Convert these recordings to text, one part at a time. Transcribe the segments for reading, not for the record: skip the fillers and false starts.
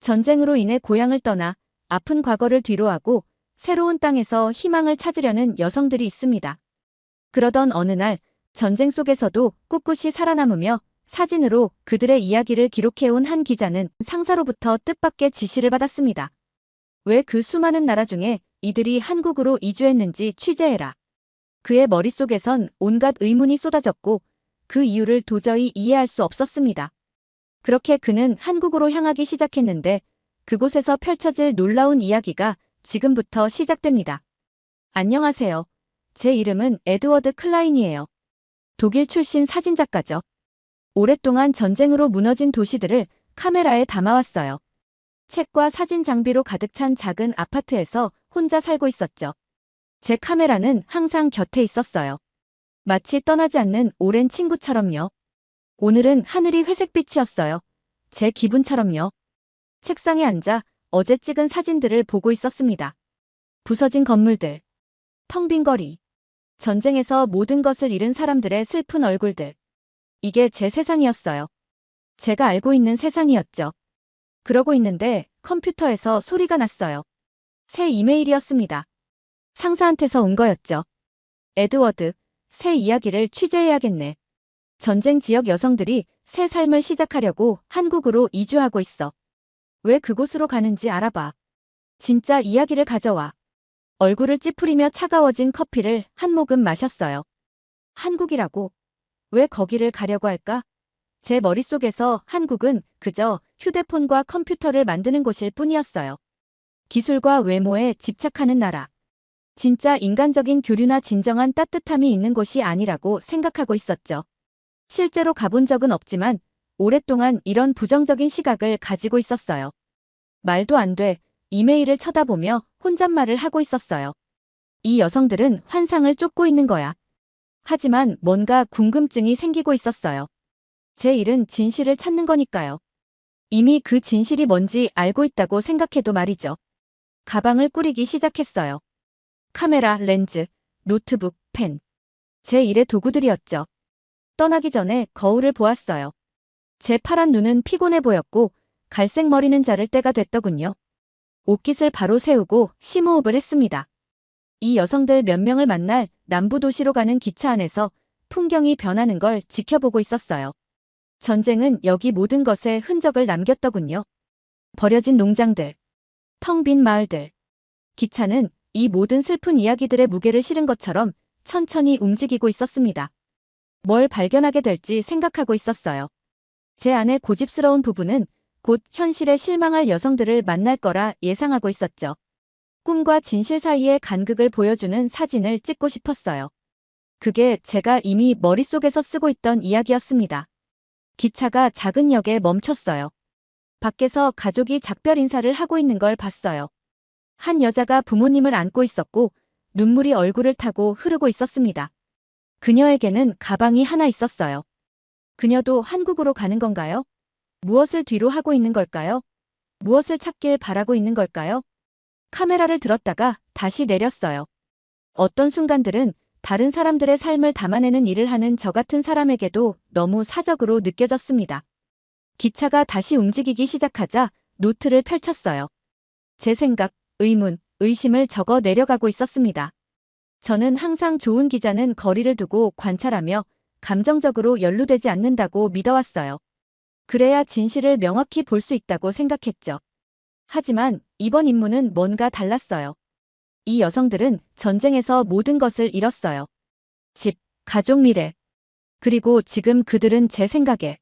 전쟁으로 인해 고향을 떠나 아픈 과거를 뒤로하고 새로운 땅에서 희망을 찾으려는 여성들이 있습니다. 그러던 어느 날 전쟁 속에서도 꿋꿋이 살아남으며 사진으로 그들의 이야기를 기록해온 한 기자는 상사로부터 뜻밖의 지시를 받았습니다. 왜 그 수많은 나라 중에 이들이 한국으로 이주했는지 취재해라. 그의 머릿속에선 온갖 의문이 쏟아졌고 그 이유를 도저히 이해할 수 없었습니다. 그렇게 그는 한국으로 향하기 시작했는데 그곳에서 펼쳐질 놀라운 이야기가 지금부터 시작됩니다. 안녕하세요. 제 이름은 에드워드 클라인이에요. 독일 출신 사진작가죠. 오랫동안 전쟁으로 무너진 도시들을 카메라에 담아왔어요. 책과 사진 장비로 가득 찬 작은 아파트에서 혼자 살고 있었죠. 제 카메라는 항상 곁에 있었어요. 마치 떠나지 않는 오랜 친구처럼요. 오늘은 하늘이 회색빛이었어요. 제 기분처럼요. 책상에 앉아 어제 찍은 사진들을 보고 있었습니다. 부서진 건물들, 텅 빈 거리, 전쟁에서 모든 것을 잃은 사람들의 슬픈 얼굴들. 이게 제 세상이었어요. 제가 알고 있는 세상이었죠. 그러고 있는데 컴퓨터에서 소리가 났어요. 새 이메일이었습니다. 상사한테서 온 거였죠. 에드워드, 새 이야기를 취재해야겠네. 전쟁 지역 여성들이 새 삶을 시작하려고 한국으로 이주하고 있어. 왜 그곳으로 가는지 알아봐. 진짜 이야기를 가져와. 얼굴을 찌푸리며 차가워진 커피를 한 모금 마셨어요. 한국이라고? 왜 거기를 가려고 할까? 제 머릿속에서 한국은 그저 휴대폰과 컴퓨터를 만드는 곳일 뿐이었어요. 기술과 외모에 집착하는 나라. 진짜 인간적인 교류나 진정한 따뜻함이 있는 곳이 아니라고 생각하고 있었죠. 실제로 가본 적은 없지만 오랫동안 이런 부정적인 시각을 가지고 있었어요. 말도 안 돼. 이메일을 쳐다보며 혼잣말을 하고 있었어요. 이 여성들은 환상을 쫓고 있는 거야. 하지만 뭔가 궁금증이 생기고 있었어요. 제 일은 진실을 찾는 거니까요. 이미 그 진실이 뭔지 알고 있다고 생각해도 말이죠. 가방을 꾸리기 시작했어요. 카메라, 렌즈, 노트북, 펜. 제 일의 도구들이었죠. 떠나기 전에 거울을 보았어요. 제 파란 눈은 피곤해 보였고 갈색 머리는 자를 때가 됐더군요. 옷깃을 바로 세우고 심호흡을 했습니다. 이 여성들 몇 명을 만날 남부 도시로 가는 기차 안에서 풍경이 변하는 걸 지켜보고 있었어요. 전쟁은 여기 모든 것에 흔적을 남겼더군요. 버려진 농장들, 텅 빈 마을들. 기차는 이 모든 슬픈 이야기들의 무게를 실은 것처럼 천천히 움직이고 있었습니다. 뭘 발견하게 될지 생각하고 있었어요. 제 안의 고집스러운 부부는 곧 현실에 실망할 여성들을 만날 거라 예상하고 있었죠. 꿈과 진실 사이의 간극을 보여주는 사진을 찍고 싶었어요. 그게 제가 이미 머릿속에서 쓰고 있던 이야기였습니다. 기차가 작은 역에 멈췄어요. 밖에서 가족이 작별 인사를 하고 있는 걸 봤어요. 한 여자가 부모님을 안고 있었고 눈물이 얼굴을 타고 흐르고 있었습니다. 그녀에게는 가방이 하나 있었어요. 그녀도 한국으로 가는 건가요? 무엇을 뒤로 하고 있는 걸까요? 무엇을 찾길 바라고 있는 걸까요? 카메라를 들었다가 다시 내렸어요. 어떤 순간들은 다른 사람들의 삶을 담아내는 일을 하는 저 같은 사람에게도 너무 사적으로 느껴졌습니다. 기차가 다시 움직이기 시작하자 노트를 펼쳤어요. 제 생각, 의문, 의심을 적어 내려가고 있었습니다. 저는 항상 좋은 기자는 거리를 두고 관찰하며 감정적으로 연루되지 않는다고 믿어왔어요. 그래야 진실을 명확히 볼 수 있다고 생각했죠. 하지만 이번 임무는 뭔가 달랐어요. 이 여성들은 전쟁에서 모든 것을 잃었어요. 집, 가족 미래. 그리고 지금 그들은 제 생각에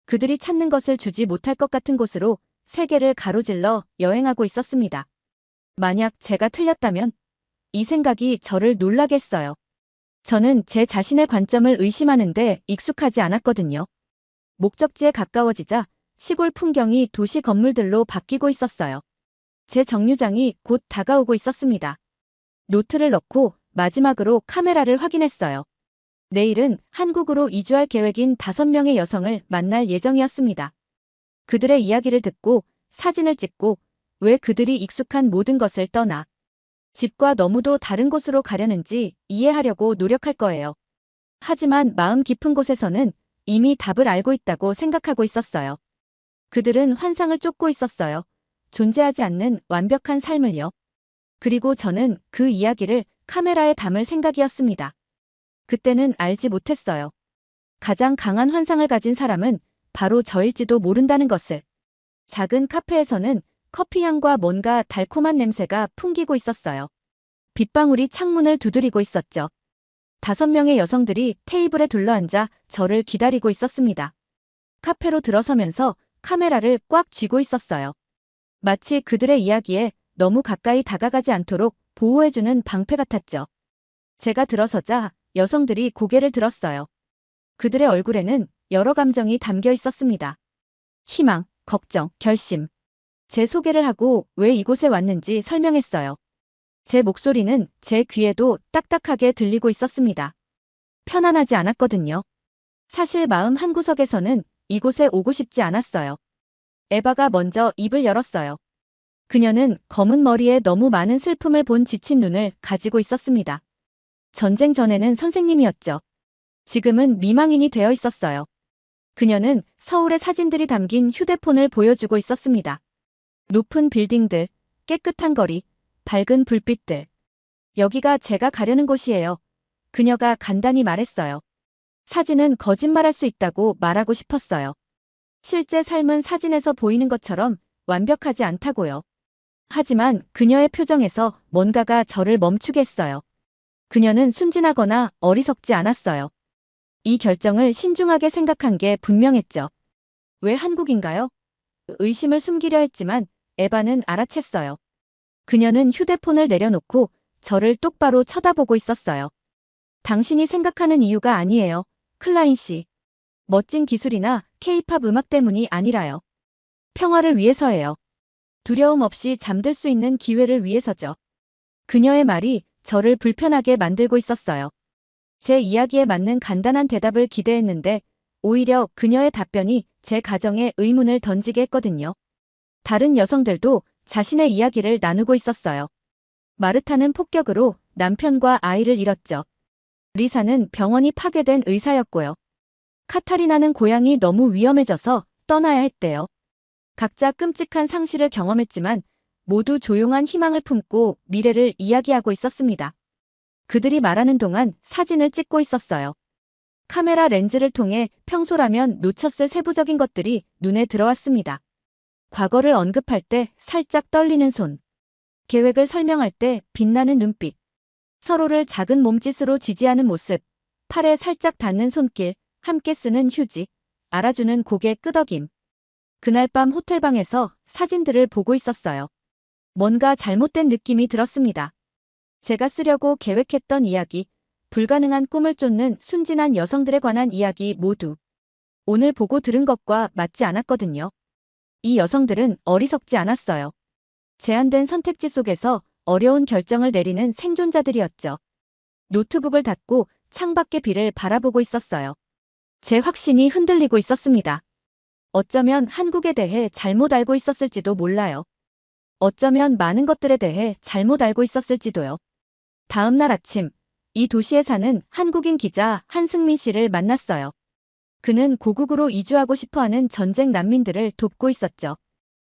그들이 찾는 것을 주지 못할 것 같은 곳으로 세계를 가로질러 여행하고 있었습니다. 만약 제가 틀렸다면 이 생각이 저를 놀라게 했어요. 저는 제 자신의 관점을 의심하는데 익숙하지 않았거든요. 목적지에 가까워지자 시골 풍경이 도시 건물들로 바뀌고 있었어요. 제 정류장이 곧 다가오고 있었습니다. 노트를 넣고 마지막으로 카메라를 확인했어요. 내일은 한국으로 이주할 계획인 5명의 여성을 만날 예정이었습니다. 그들의 이야기를 듣고 사진을 찍고 왜 그들이 익숙한 모든 것을 떠나 집과 너무도 다른 곳으로 가려는지 이해하려고 노력할 거예요. 하지만 마음 깊은 곳에서는 이미 답을 알고 있다고 생각하고 있었어요. 그들은 환상을 쫓고 있었어요. 존재하지 않는 완벽한 삶을요. 그리고 저는 그 이야기를 카메라에 담을 생각이었습니다. 그때는 알지 못했어요. 가장 강한 환상을 가진 사람은 바로 저일지도 모른다는 것을. 작은 카페에서는 커피 향과 뭔가 달콤한 냄새가 풍기고 있었어요. 빗방울이 창문을 두드리고 있었죠. 5명의 여성들이 테이블에 둘러앉아 저를 기다리고 있었습니다. 카페로 들어서면서 카메라를 꽉 쥐고 있었어요. 마치 그들의 이야기에 너무 가까이 다가가지 않도록 보호해주는 방패 같았죠. 제가 들어서자 여성들이 고개를 들었어요. 그들의 얼굴에는 여러 감정이 담겨 있었습니다. 희망, 걱정, 결심. 제 소개를 하고 왜 이곳에 왔는지 설명했어요. 제 목소리는 제 귀에도 딱딱하게 들리고 있었습니다. 편안하지 않았거든요. 사실 마음 한구석에서는 이곳에 오고 싶지 않았어요. 에바가 먼저 입을 열었어요. 그녀는 검은 머리에 너무 많은 슬픔을 본 지친 눈을 가지고 있었습니다. 전쟁 전에는 선생님이었죠. 지금은 미망인이 되어 있었어요. 그녀는 서울의 사진들이 담긴 휴대폰을 보여주고 있었습니다. 높은 빌딩들, 깨끗한 거리, 밝은 불빛들. 여기가 제가 가려는 곳이에요. 그녀가 간단히 말했어요. 사진은 거짓말할 수 있다고 말하고 싶었어요. 실제 삶은 사진에서 보이는 것처럼 완벽하지 않다고요. 하지만 그녀의 표정에서 뭔가가 저를 멈추게 했어요. 그녀는 순진하거나 어리석지 않았어요. 이 결정을 신중하게 생각한 게 분명했죠. 왜 한국인가요? 의심을 숨기려 했지만 에바는 알아챘어요. 그녀는 휴대폰을 내려놓고 저를 똑바로 쳐다보고 있었어요. 당신이 생각하는 이유가 아니에요, 클라인 씨. 멋진 기술이나 케이팝 음악 때문이 아니라요. 평화를 위해서예요. 두려움 없이 잠들 수 있는 기회를 위해서죠. 그녀의 말이 저를 불편하게 만들고 있었어요. 제 이야기에 맞는 간단한 대답을 기대했는데 오히려 그녀의 답변이 제 가정에 의문을 던지게 했거든요. 다른 여성들도 자신의 이야기를 나누고 있었어요. 마르타는 폭격으로 남편과 아이를 잃었죠. 리사는 병원이 파괴된 의사였고요. 카타리나는 고향이 너무 위험해져서 떠나야 했대요. 각자 끔찍한 상실을 경험했지만 모두 조용한 희망을 품고 미래를 이야기하고 있었습니다. 그들이 말하는 동안 사진을 찍고 있었어요. 카메라 렌즈를 통해 평소라면 놓쳤을 세부적인 것들이 눈에 들어왔습니다. 과거를 언급할 때 살짝 떨리는 손. 계획을 설명할 때 빛나는 눈빛. 서로를 작은 몸짓으로 지지하는 모습. 팔에 살짝 닿는 손길. 함께 쓰는 휴지. 알아주는 고개 끄덕임. 그날 밤 호텔방에서 사진들을 보고 있었어요. 뭔가 잘못된 느낌이 들었습니다. 제가 쓰려고 계획했던 이야기, 불가능한 꿈을 쫓는 순진한 여성들에 관한 이야기 모두 오늘 보고 들은 것과 맞지 않았거든요. 이 여성들은 어리석지 않았어요. 제한된 선택지 속에서 어려운 결정을 내리는 생존자들이었죠. 노트북을 닫고 창밖의 비를 바라보고 있었어요. 제 확신이 흔들리고 있었습니다. 어쩌면 한국에 대해 잘못 알고 있었을지도 몰라요. 어쩌면 많은 것들에 대해 잘못 알고 있었을지도요. 다음 날 아침, 이 도시에 사는 한국인 기자 한승민 씨를 만났어요. 그는 고국으로 이주하고 싶어하는 전쟁 난민들을 돕고 있었죠.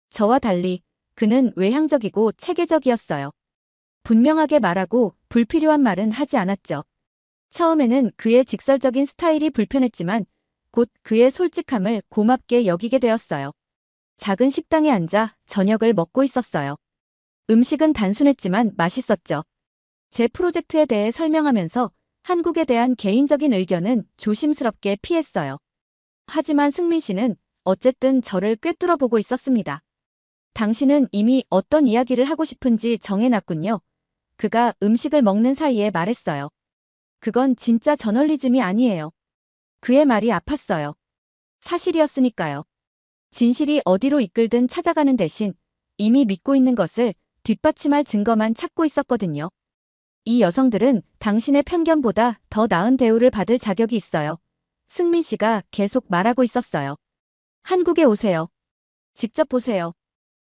저와 달리 그는 외향적이고 체계적이었어요. 분명하게 말하고 불필요한 말은 하지 않았죠. 처음에는 그의 직설적인 스타일이 불편했지만 곧 그의 솔직함을 고맙게 여기게 되었어요. 작은 식당에 앉아 저녁을 먹고 있었어요. 음식은 단순했지만 맛있었죠. 제 프로젝트에 대해 설명하면서 한국에 대한 개인적인 의견은 조심스럽게 피했어요. 하지만 승민 씨는 어쨌든 저를 꿰뚫어 보고 있었습니다. 당신은 이미 어떤 이야기를 하고 싶은지 정해놨군요. 그가 음식을 먹는 사이에 말했어요. 그건 진짜 저널리즘이 아니에요. 그의 말이 아팠어요. 사실이었으니까요. 진실이 어디로 이끌든 찾아가는 대신 이미 믿고 있는 것을 뒷받침할 증거만 찾고 있었거든요. 이 여성들은 당신의 편견보다 더 나은 대우를 받을 자격이 있어요. 승민 씨가 계속 말하고 있었어요. 한국에 오세요. 직접 보세요.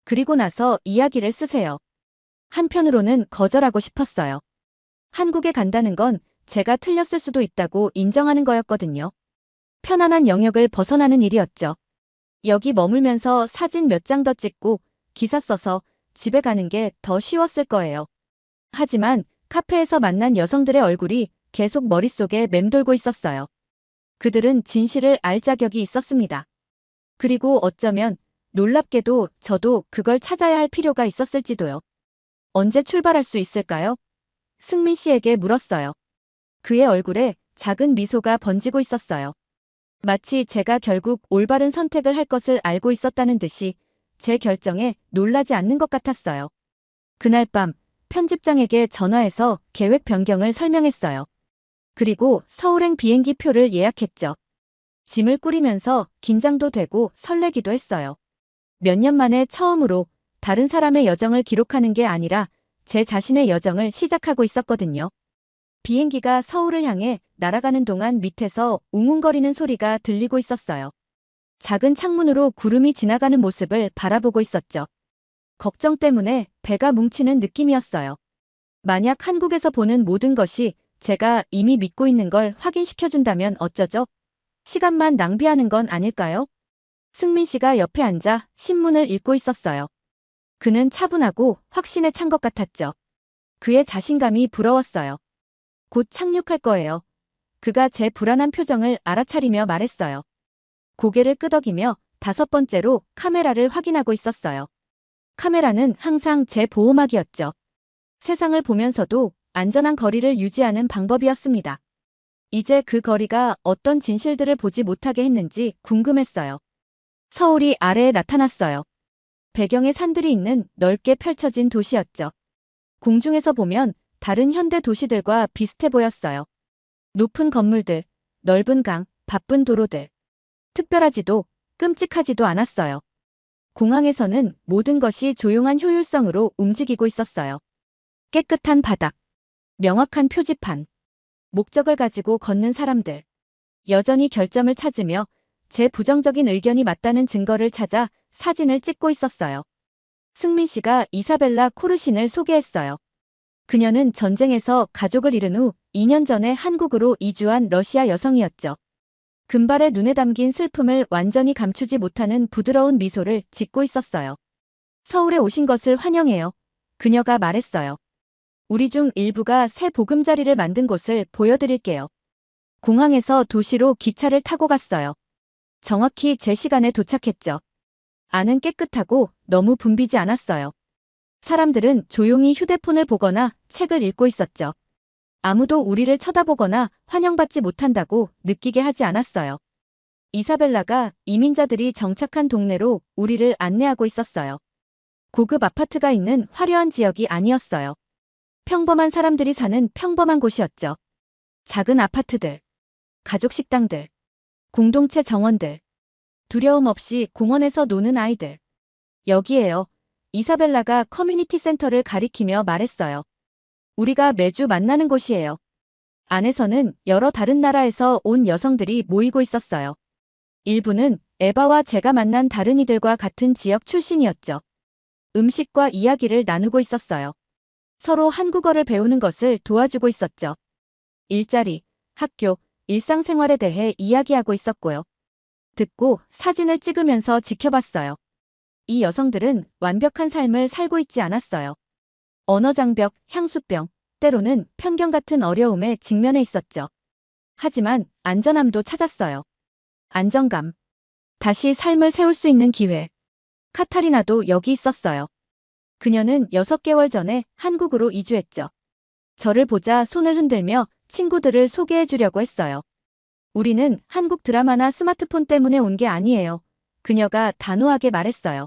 그리고 나서 이야기를 쓰세요. 한편으로는 거절하고 싶었어요. 한국에 간다는 건 제가 틀렸을 수도 있다고 인정하는 거였거든요. 편안한 영역을 벗어나는 일이었죠. 여기 머물면서 사진 몇 장 더 찍고 기사 써서 집에 가는 게 더 쉬웠을 거예요. 하지만 카페에서 만난 여성들의 얼굴이 계속 머릿속에 맴돌고 있었어요. 그들은 진실을 알 자격이 있었습니다. 그리고 어쩌면 놀랍게도 저도 그걸 찾아야 할 필요가 있었을지도요. 언제 출발할 수 있을까요? 승민 씨에게 물었어요. 그의 얼굴에 작은 미소가 번지고 있었어요. 마치 제가 결국 올바른 선택을 할 것을 알고 있었다는 듯이 제 결정에 놀라지 않는 것 같았어요. 그날 밤 편집장에게 전화해서 계획 변경을 설명했어요. 그리고 서울행 비행기 표를 예약했죠. 짐을 꾸리면서 긴장도 되고 설레기도 했어요. 몇 년 만에 처음으로 다른 사람의 여정을 기록하는 게 아니라 제 자신의 여정을 시작하고 있었거든요. 비행기가 서울을 향해 날아가는 동안 밑에서 웅웅거리는 소리가 들리고 있었어요. 작은 창문으로 구름이 지나가는 모습을 바라보고 있었죠. 걱정 때문에 배가 뭉치는 느낌이었어요. 만약 한국에서 보는 모든 것이 제가 이미 믿고 있는 걸 확인시켜준다면 어쩌죠? 시간만 낭비하는 건 아닐까요? 승민 씨가 옆에 앉아 신문을 읽고 있었어요. 그는 차분하고 확신에 찬 것 같았죠. 그의 자신감이 부러웠어요. 곧 착륙할 거예요. 그가 제 불안한 표정을 알아차리며 말했어요. 고개를 끄덕이며 5번째로 카메라를 확인하고 있었어요. 카메라는 항상 제 보호막이었죠. 세상을 보면서도 안전한 거리를 유지하는 방법이었습니다. 이제 그 거리가 어떤 진실들을 보지 못하게 했는지 궁금했어요. 서울이 아래에 나타났어요. 배경에 산들이 있는 넓게 펼쳐진 도시였죠. 공중에서 보면 다른 현대 도시들과 비슷해 보였어요. 높은 건물들, 넓은 강, 바쁜 도로들. 특별하지도 끔찍하지도 않았어요. 공항에서는 모든 것이 조용한 효율성으로 움직이고 있었어요. 깨끗한 바닥, 명확한 표지판, 목적을 가지고 걷는 사람들. 여전히 결점을 찾으며 제 부정적인 의견이 맞다는 증거를 찾아 사진을 찍고 있었어요. 승민 씨가 이사벨라 코르신을 소개했어요. 그녀는 전쟁에서 가족을 잃은 후 2년 전에 한국으로 이주한 러시아 여성이었죠. 금발의 눈에 담긴 슬픔을 완전히 감추지 못하는 부드러운 미소를 짓고 있었어요. 서울에 오신 것을 환영해요. 그녀가 말했어요. 우리 중 일부가 새 보금자리를 만든 곳을 보여드릴게요. 공항에서 도시로 기차를 타고 갔어요. 정확히 제 시간에 도착했죠. 안은 깨끗하고 너무 붐비지 않았어요. 사람들은 조용히 휴대폰을 보거나 책을 읽고 있었죠. 아무도 우리를 쳐다보거나 환영받지 못한다고 느끼게 하지 않았어요. 이사벨라가 이민자들이 정착한 동네로 우리를 안내하고 있었어요. 고급 아파트가 있는 화려한 지역이 아니었어요. 평범한 사람들이 사는 평범한 곳이었죠. 작은 아파트들, 가족 식당들, 공동체 정원들, 두려움 없이 공원에서 노는 아이들. 여기에요. 이사벨라가 커뮤니티 센터를 가리키며 말했어요. 우리가 매주 만나는 곳이에요. 안에서는 여러 다른 나라에서 온 여성들이 모이고 있었어요. 일부는 에바와 제가 만난 다른 이들과 같은 지역 출신이었죠. 음식과 이야기를 나누고 있었어요. 서로 한국어를 배우는 것을 도와주고 있었죠. 일자리, 학교, 일상생활에 대해 이야기하고 있었고요. 듣고 사진을 찍으면서 지켜봤어요. 이 여성들은 완벽한 삶을 살고 있지 않았어요. 언어장벽, 향수병, 때로는 편견 같은 어려움에 직면해 있었죠. 하지만 안전함도 찾았어요. 안정감. 다시 삶을 세울 수 있는 기회. 카타리나도 여기 있었어요. 그녀는 6개월 전에 한국으로 이주했죠. 저를 보자 손을 흔들며 친구들을 소개해 주려고 했어요. 우리는 한국 드라마나 스마트폰 때문에 온 게 아니에요. 그녀가 단호하게 말했어요.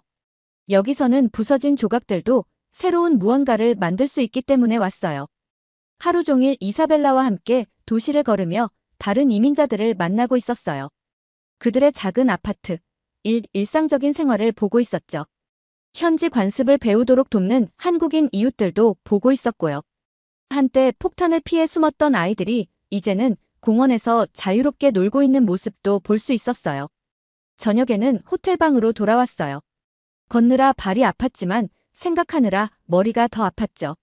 여기서는 부서진 조각들도 새로운 무언가를 만들 수 있기 때문에 왔어요. 하루 종일 이사벨라와 함께 도시를 걸으며 다른 이민자들을 만나고 있었어요. 그들의 작은 아파트, 일상적인 생활을 보고 있었죠. 현지 관습을 배우도록 돕는 한국인 이웃들도 보고 있었고요. 한때 폭탄을 피해 숨었던 아이들이 이제는 공원에서 자유롭게 놀고 있는 모습도 볼 수 있었어요. 저녁에는 호텔방으로 돌아왔어요. 걷느라 발이 아팠지만 생각하느라 머리가 더 아팠죠.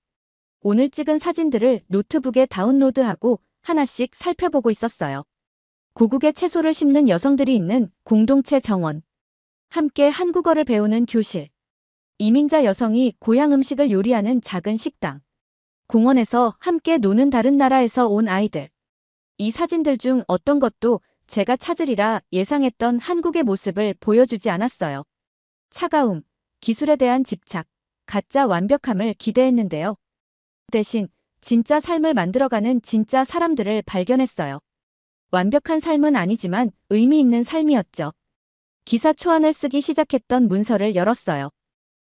오늘 찍은 사진들을 노트북에 다운로드하고 하나씩 살펴보고 있었어요. 고국의 채소를 심는 여성들이 있는 공동체 정원. 함께 한국어를 배우는 교실. 이민자 여성이 고향 음식을 요리하는 작은 식당. 공원에서 함께 노는 다른 나라에서 온 아이들. 이 사진들 중 어떤 것도 제가 찾으리라 예상했던 한국의 모습을 보여주지 않았어요. 차가움, 기술에 대한 집착, 가짜 완벽함을 기대했는데요. 대신 진짜 삶을 만들어가는 진짜 사람들을 발견했어요. 완벽한 삶은 아니지만 의미 있는 삶이었죠. 기사 초안을 쓰기 시작했던 문서를 열었어요.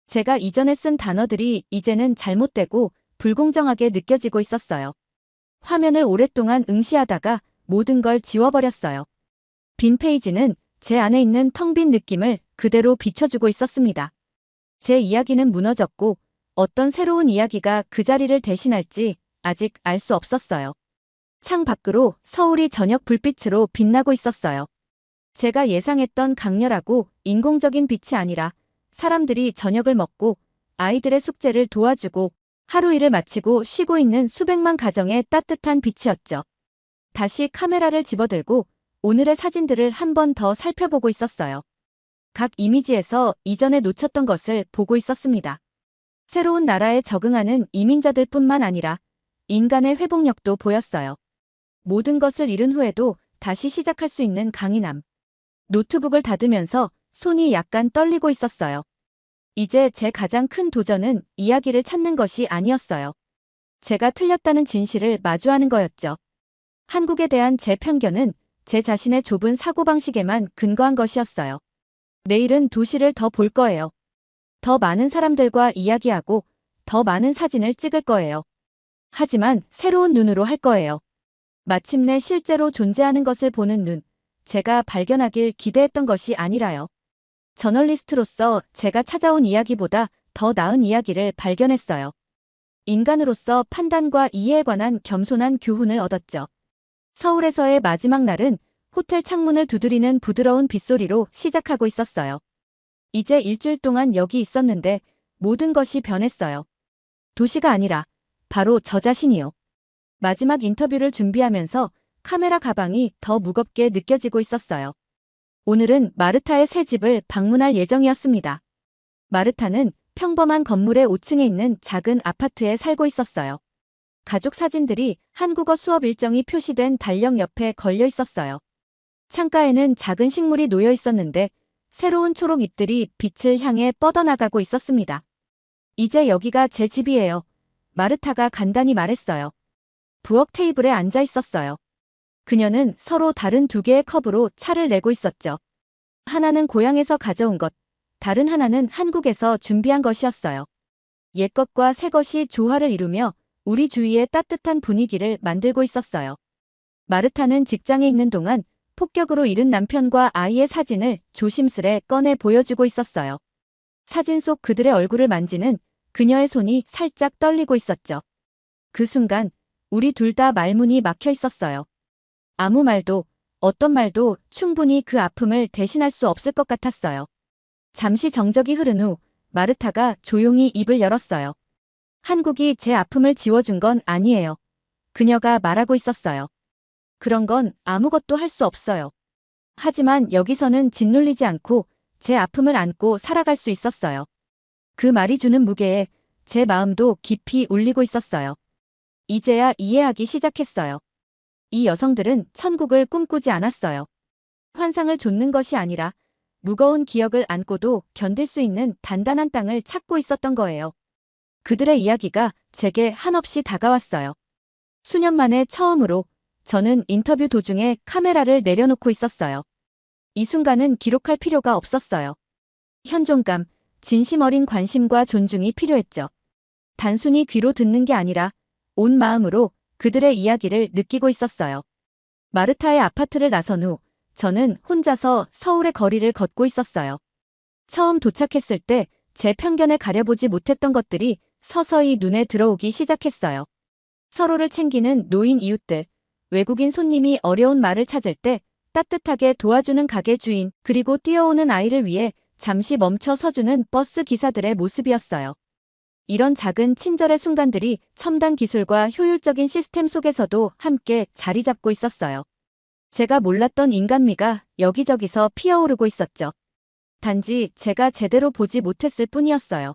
제가 이전에 쓴 단어들이 이제는 잘못되고 불공정하게 느껴지고 있었어요. 화면을 오랫동안 응시하다가 모든 걸 지워버렸어요. 빈 페이지는 제 안에 있는 텅 빈 느낌을 그대로 비춰주고 있었습니다. 제 이야기는 무너졌고 어떤 새로운 이야기가 그 자리를 대신할지 아직 알 수 없었어요. 창 밖으로 서울이 저녁 불빛으로 빛나고 있었어요. 제가 예상했던 강렬하고 인공적인 빛이 아니라 사람들이 저녁을 먹고 아이들의 숙제를 도와주고 하루 일을 마치고 쉬고 있는 수백만 가정의 따뜻한 빛이었죠. 다시 카메라를 집어들고 오늘의 사진들을 한 번 더 살펴보고 있었어요. 각 이미지에서 이전에 놓쳤던 것을 보고 있었습니다. 새로운 나라에 적응하는 이민자들 뿐만 아니라 인간의 회복력도 보였어요. 모든 것을 잃은 후에도 다시 시작할 수 있는 강인함. 노트북을 닫으면서 손이 약간 떨리고 있었어요. 이제 제 가장 큰 도전은 이야기를 찾는 것이 아니었어요. 제가 틀렸다는 진실을 마주하는 거였죠. 한국에 대한 제 편견은 제 자신의 좁은 사고방식에만 근거한 것이었어요. 내일은 도시를 더 볼 거예요. 더 많은 사람들과 이야기하고 더 많은 사진을 찍을 거예요. 하지만 새로운 눈으로 할 거예요. 마침내 실제로 존재하는 것을 보는 눈, 제가 발견하길 기대했던 것이 아니라요. 저널리스트로서 제가 찾아온 이야기보다 더 나은 이야기를 발견했어요. 인간으로서 판단과 이해에 관한 겸손한 교훈을 얻었죠. 서울에서의 마지막 날은 호텔 창문을 두드리는 부드러운 빗소리로 시작하고 있었어요. 이제 일주일 동안 여기 있었는데 모든 것이 변했어요. 도시가 아니라 바로 저 자신이요. 마지막 인터뷰를 준비하면서 카메라 가방이 더 무겁게 느껴지고 있었어요. 오늘은 마르타의 새 집을 방문할 예정이었습니다. 마르타는 평범한 건물의 5층에 있는 작은 아파트에 살고 있었어요. 가족 사진들이 한국어 수업 일정이 표시된 달력 옆에 걸려 있었어요. 창가에는 작은 식물이 놓여 있었는데 새로운 초록 잎들이 빛을 향해 뻗어나가고 있었습니다. 이제 여기가 제 집이에요. 마르타가 간단히 말했어요. 부엌 테이블에 앉아 있었어요. 그녀는 서로 다른 두 개의 컵으로 차를 내고 있었죠. 하나는 고향에서 가져온 것, 다른 하나는 한국에서 준비한 것이었어요. 옛것과 새것이 조화를 이루며 우리 주위의 따뜻한 분위기를 만들고 있었어요. 마르타는 직장에 있는 동안 폭격으로 잃은 남편과 아이의 사진을 조심스레 꺼내 보여주고 있었어요. 사진 속 그들의 얼굴을 만지는 그녀의 손이 살짝 떨리고 있었죠. 그 순간 우리 둘 다 말문이 막혀 있었어요. 아무 말도, 어떤 말도 충분히 그 아픔을 대신할 수 없을 것 같았어요. 잠시 정적이 흐른 후 마르타가 조용히 입을 열었어요. 한국이 제 아픔을 지워준 건 아니에요. 그녀가 말하고 있었어요. 그런 건 아무것도 할 수 없어요. 하지만 여기서는 짓눌리지 않고 제 아픔을 안고 살아갈 수 있었어요. 그 말이 주는 무게에 제 마음도 깊이 울리고 있었어요. 이제야 이해하기 시작했어요. 이 여성들은 천국을 꿈꾸지 않았어요. 환상을 좇는 것이 아니라 무거운 기억을 안고도 견딜 수 있는 단단한 땅을 찾고 있었던 거예요. 그들의 이야기가 제게 한없이 다가왔어요. 수년 만에 처음으로 저는 인터뷰 도중에 카메라를 내려놓고 있었어요. 이 순간은 기록할 필요가 없었어요. 현존감, 진심 어린 관심과 존중이 필요했죠. 단순히 귀로 듣는 게 아니라 온 마음으로 그들의 이야기를 느끼고 있었어요. 마르타의 아파트를 나선 후 저는 혼자서 서울의 거리를 걷고 있었어요. 처음 도착했을 때 제 편견에 가려보지 못했던 것들이 서서히 눈에 들어오기 시작했어요. 서로를 챙기는 노인 이웃들, 외국인 손님이 어려운 말을 찾을 때 따뜻하게 도와주는 가게 주인, 그리고 뛰어오는 아이를 위해 잠시 멈춰 서주는 버스 기사들의 모습이었어요. 이런 작은 친절의 순간들이 첨단 기술과 효율적인 시스템 속에서도 함께 자리 잡고 있었어요. 제가 몰랐던 인간미가 여기저기서 피어오르고 있었죠. 단지 제가 제대로 보지 못했을 뿐이었어요.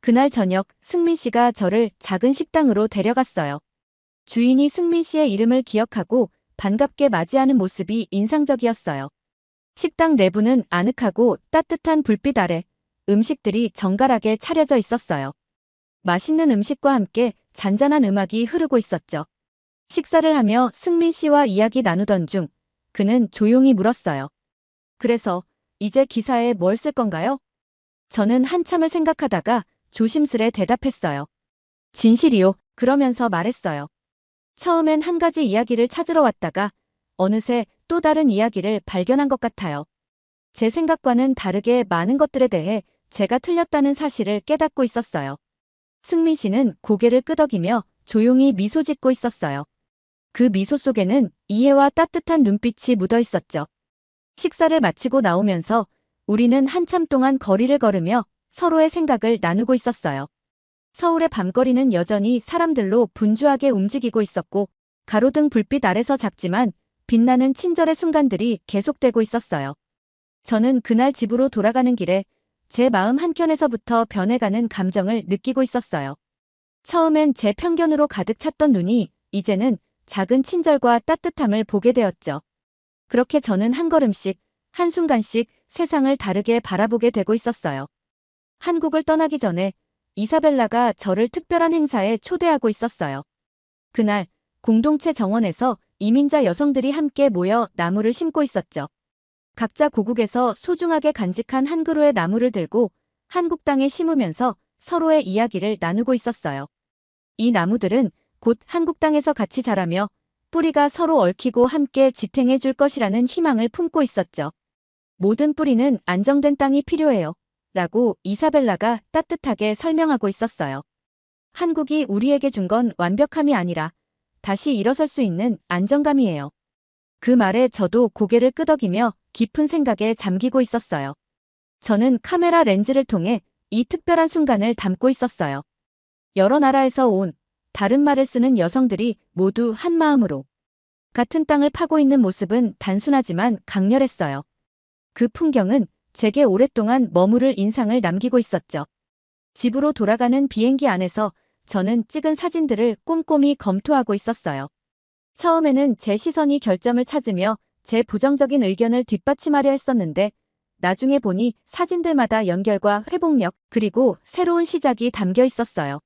그날 저녁 승민 씨가 저를 작은 식당으로 데려갔어요. 주인이 승민 씨의 이름을 기억하고 반갑게 맞이하는 모습이 인상적이었어요. 식당 내부는 아늑하고 따뜻한 불빛 아래 음식들이 정갈하게 차려져 있었어요. 맛있는 음식과 함께 잔잔한 음악이 흐르고 있었죠. 식사를 하며 승민 씨와 이야기 나누던 중 그는 조용히 물었어요. 그래서 이제 기사에 뭘 쓸 건가요? 저는 한참을 생각하다가 조심스레 대답했어요. 진실이요. 그러면서 말했어요. 처음엔 한 가지 이야기를 찾으러 왔다가 어느새 또 다른 이야기를 발견한 것 같아요. 제 생각과는 다르게 많은 것들에 대해 제가 틀렸다는 사실을 깨닫고 있었어요. 승민 씨는 고개를 끄덕이며 조용히 미소 짓고 있었어요. 그 미소 속에는 이해와 따뜻한 눈빛이 묻어 있었죠. 식사를 마치고 나오면서 우리는 한참 동안 거리를 걸으며 서로의 생각을 나누고 있었어요. 서울의 밤거리는 여전히 사람들로 분주하게 움직이고 있었고 가로등 불빛 아래서 작지만 빛나는 친절의 순간들이 계속되고 있었어요. 저는 그날 집으로 돌아가는 길에 제 마음 한켠에서부터 변해가는 감정을 느끼고 있었어요. 처음엔 제 편견으로 가득 찼던 눈이 이제는 작은 친절과 따뜻함을 보게 되었죠. 그렇게 저는 한 걸음씩, 한순간씩 세상을 다르게 바라보게 되고 있었어요. 한국을 떠나기 전에 이사벨라가 저를 특별한 행사에 초대하고 있었어요. 그날 공동체 정원에서 이민자 여성들이 함께 모여 나무를 심고 있었죠. 각자 고국에서 소중하게 간직한 한 그루의 나무를 들고 한국 땅에 심으면서 서로의 이야기를 나누고 있었어요. 이 나무들은 곧 한국 땅에서 같이 자라며 뿌리가 서로 얽히고 함께 지탱해 줄 것이라는 희망을 품고 있었죠. 모든 뿌리는 안정된 땅이 필요해요. 라고 이사벨라가 따뜻하게 설명하고 있었어요. 한국이 우리에게 준 건 완벽함이 아니라 다시 일어설 수 있는 안정감이에요. 그 말에 저도 고개를 끄덕이며 깊은 생각에 잠기고 있었어요. 저는 카메라 렌즈를 통해 이 특별한 순간을 담고 있었어요. 여러 나라에서 온 다른 말을 쓰는 여성들이 모두 한 마음으로 같은 땅을 파고 있는 모습은 단순하지만 강렬했어요. 그 풍경은 제게 오랫동안 머무를 인상을 남기고 있었죠. 집으로 돌아가는 비행기 안에서 저는 찍은 사진들을 꼼꼼히 검토하고 있었어요. 처음에는 제 시선이 결점을 찾으며 제 부정적인 의견을 뒷받침하려 했었는데 나중에 보니 사진들마다 연결과 회복력 그리고 새로운 시작이 담겨 있었어요.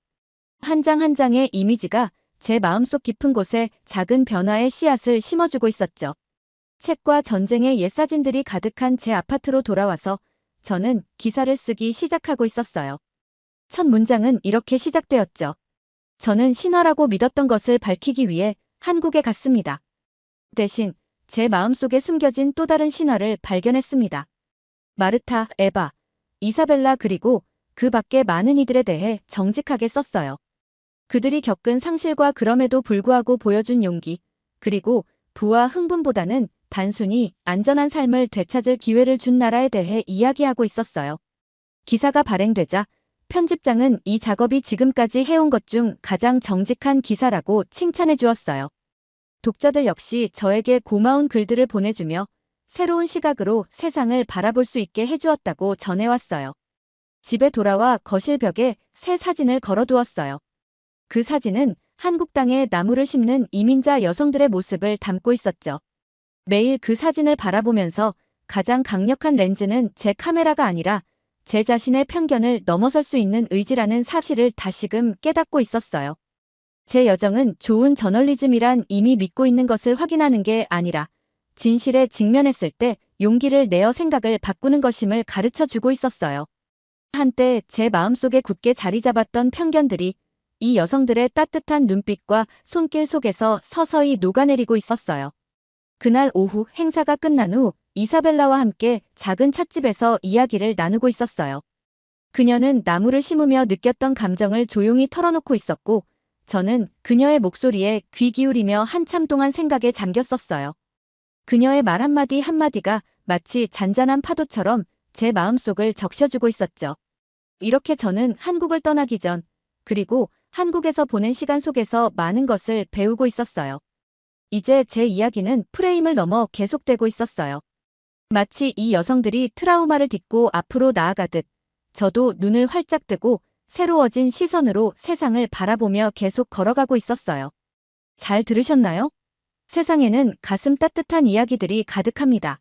한 장 한 장의 이미지가 제 마음속 깊은 곳에 작은 변화의 씨앗을 심어주고 있었죠. 책과 전쟁의 옛 사진들이 가득한 제 아파트로 돌아와서 저는 기사를 쓰기 시작하고 있었어요. 첫 문장은 이렇게 시작되었죠. 저는 신화라고 믿었던 것을 밝히기 위해 한국에 갔습니다. 대신 제 마음속에 숨겨진 또 다른 신화를 발견했습니다. 마르타, 에바, 이사벨라 그리고 그 밖에 많은 이들에 대해 정직하게 썼어요. 그들이 겪은 상실과 그럼에도 불구하고 보여준 용기, 그리고 부와 흥분보다는 단순히 안전한 삶을 되찾을 기회를 준 나라에 대해 이야기하고 있었어요. 기사가 발행되자 편집장은 이 작업이 지금까지 해온 것 중 가장 정직한 기사라고 칭찬해 주었어요. 독자들 역시 저에게 고마운 글들을 보내주며 새로운 시각으로 세상을 바라볼 수 있게 해주었다고 전해왔어요. 집에 돌아와 거실 벽에 새 사진을 걸어두었어요. 그 사진은 한국 땅에 나무를 심는 이민자 여성들의 모습을 담고 있었죠. 매일 그 사진을 바라보면서 가장 강력한 렌즈는 제 카메라가 아니라 제 자신의 편견을 넘어설 수 있는 의지라는 사실을 다시금 깨닫고 있었어요. 제 여정은 좋은 저널리즘이란 이미 믿고 있는 것을 확인하는 게 아니라 진실에 직면했을 때 용기를 내어 생각을 바꾸는 것임을 가르쳐 주고 있었어요. 한때 제 마음속에 굳게 자리 잡았던 편견들이 이 여성들의 따뜻한 눈빛과 손길 속에서 서서히 녹아내리고 있었어요. 그날 오후 행사가 끝난 후 이사벨라와 함께 작은 찻집에서 이야기를 나누고 있었어요. 그녀는 나무를 심으며 느꼈던 감정을 조용히 털어놓고 있었고 저는 그녀의 목소리에 귀 기울이며 한참 동안 생각에 잠겼었어요. 그녀의 말 한마디 한마디가 마치 잔잔한 파도처럼 제 마음속을 적셔주고 있었죠. 이렇게 저는 한국을 떠나기 전 그리고 한국에서 보낸 시간 속에서 많은 것을 배우고 있었어요. 이제 제 이야기는 프레임을 넘어 계속되고 있었어요. 마치 이 여성들이 트라우마를 딛고 앞으로 나아가듯 저도 눈을 활짝 뜨고 새로워진 시선으로 세상을 바라보며 계속 걸어가고 있었어요. 잘 들으셨나요? 세상에는 가슴 따뜻한 이야기들이 가득합니다.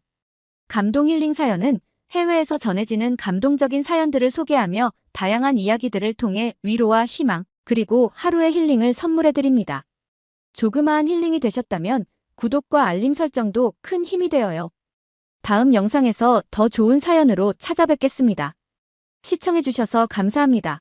감동 힐링 사연은 해외에서 전해지는 감동적인 사연들을 소개하며 다양한 이야기들을 통해 위로와 희망, 그리고 하루의 힐링을 선물해드립니다. 조그마한 힐링이 되셨다면 구독과 알림 설정도 큰 힘이 되어요. 다음 영상에서 더 좋은 사연으로 찾아뵙겠습니다. 시청해주셔서 감사합니다.